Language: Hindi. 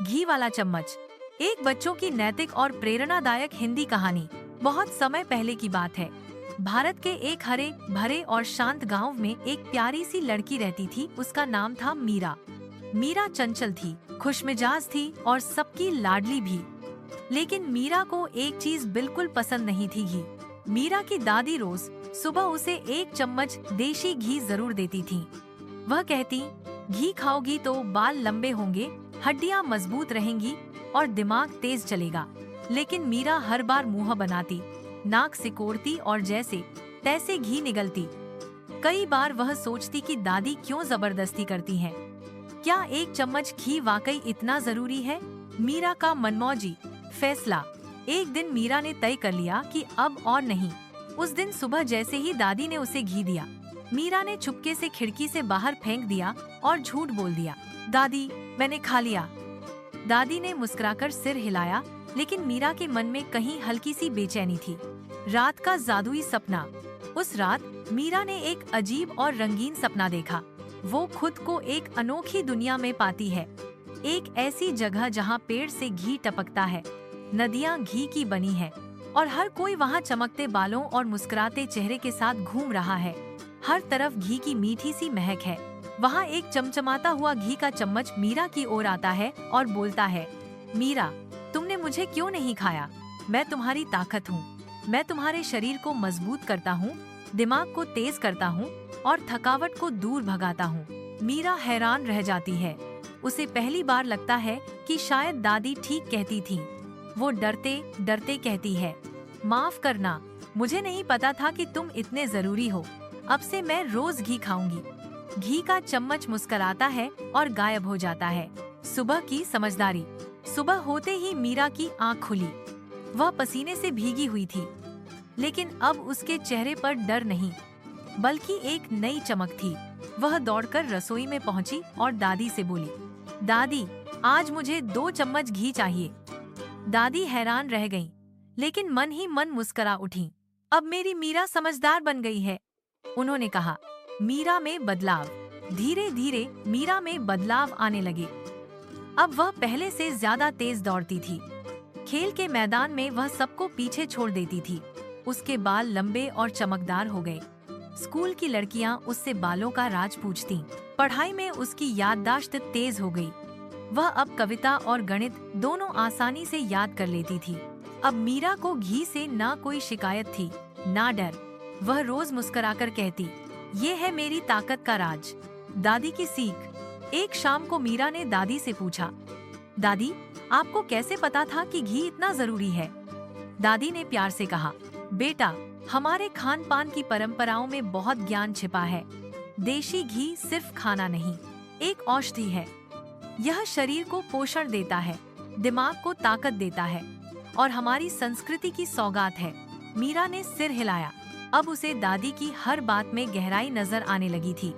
घी वाला चम्मच। एक बच्चों की नैतिक और प्रेरणादायक हिंदी कहानी। बहुत समय पहले की बात है। भारत के एक हरे भरे और शांत गांव में एक प्यारी सी लड़की रहती थी। उसका नाम था मीरा। मीरा चंचल थी, खुशमिजाज थी और सबकी लाडली भी। लेकिन मीरा को एक चीज बिल्कुल पसंद नहीं थी, घी। मीरा की दादी रोज सुबह उसे एक चम्मच देशी घी जरूर देती थी। वह कहती, घी खाओगी तो बाल लंबे होंगे, हड्डियां मजबूत रहेंगी और दिमाग तेज चलेगा। लेकिन मीरा हर बार मुंह बनाती, नाक सिकोड़ती और जैसे तैसे घी निगलती। कई बार वह सोचती कि दादी क्यों जबरदस्ती करती हैं। क्या एक चम्मच घी वाकई इतना जरूरी है? मीरा का मनमौजी फैसला। एक दिन मीरा ने तय कर लिया कि अब और नहीं। उस दिन सुबह जैसे ही दादी ने उसे घी दिया, मीरा ने चुपके से खिड़की से बाहर फेंक दिया और झूठ बोल दिया, दादी मैंने खा लिया। दादी ने मुस्कुराकर सिर हिलाया, लेकिन मीरा के मन में कहीं हल्की सी बेचैनी थी। रात का जादुई सपना। उस रात मीरा ने एक अजीब और रंगीन सपना देखा। वो खुद को एक अनोखी दुनिया में पाती है। एक ऐसी जगह जहाँ पेड़ से घी टपकता है, नदियाँ घी की बनी है और हर कोई वहाँ चमकते बालों और मुस्कुराते चेहरे के साथ घूम रहा है। हर तरफ घी की मीठी सी महक है। वहाँ एक चमचमाता हुआ घी का चम्मच मीरा की ओर आता है और बोलता है, मीरा तुमने मुझे क्यों नहीं खाया? मैं तुम्हारी ताकत हूँ। मैं तुम्हारे शरीर को मजबूत करता हूँ, दिमाग को तेज करता हूँ और थकावट को दूर भगाता हूँ। मीरा हैरान रह जाती है। उसे पहली बार लगता है कि शायद दादी ठीक कहती थी। वो डरते डरते कहती है, माफ करना, मुझे नहीं पता था कि तुम इतने जरूरी हो। अब से मैं रोज घी खाऊंगी। घी का चम्मच मुस्कुराता है और गायब हो जाता है। सुबह की समझदारी। सुबह होते ही मीरा की आंख खुली। वह पसीने से भीगी हुई थी, लेकिन अब उसके चेहरे पर डर नहीं, बल्कि एक नई चमक थी। वह दौड़कर रसोई में पहुंची और दादी से बोली, दादी आज मुझे 2 चम्मच घी चाहिए। दादी हैरान रह गईं, लेकिन मन ही मन मुस्कुरा उठी। अब मेरी मीरा समझदार बन गई है, उन्होंने कहा। मीरा में बदलाव। धीरे धीरे मीरा में बदलाव आने लगे। अब वह पहले से ज्यादा तेज दौड़ती थी। खेल के मैदान में वह सबको पीछे छोड़ देती थी। उसके बाल लंबे और चमकदार हो गए। स्कूल की लड़कियां उससे बालों का राज पूछतीं। पढ़ाई में उसकी याददाश्त तेज हो गई। वह अब कविता और गणित दोनों आसानी से याद कर लेती थी। अब मीरा को घी से ना कोई शिकायत थी, ना डर। वह रोज मुस्कुराकर कहती, ये है मेरी ताकत का राज। दादी की सीख। एक शाम को मीरा ने दादी से पूछा, दादी आपको कैसे पता था कि घी इतना जरूरी है? दादी ने प्यार से कहा, बेटा हमारे खान पान की परंपराओं में बहुत ज्ञान छिपा है। देशी घी सिर्फ खाना नहीं, एक औषधि है। यह शरीर को पोषण देता है, दिमाग को ताकत देता है और हमारी संस्कृति की सौगात है। मीरा ने सिर हिलाया। अब उसे दादी की हर बात में गहराई नजर आने लगी थी।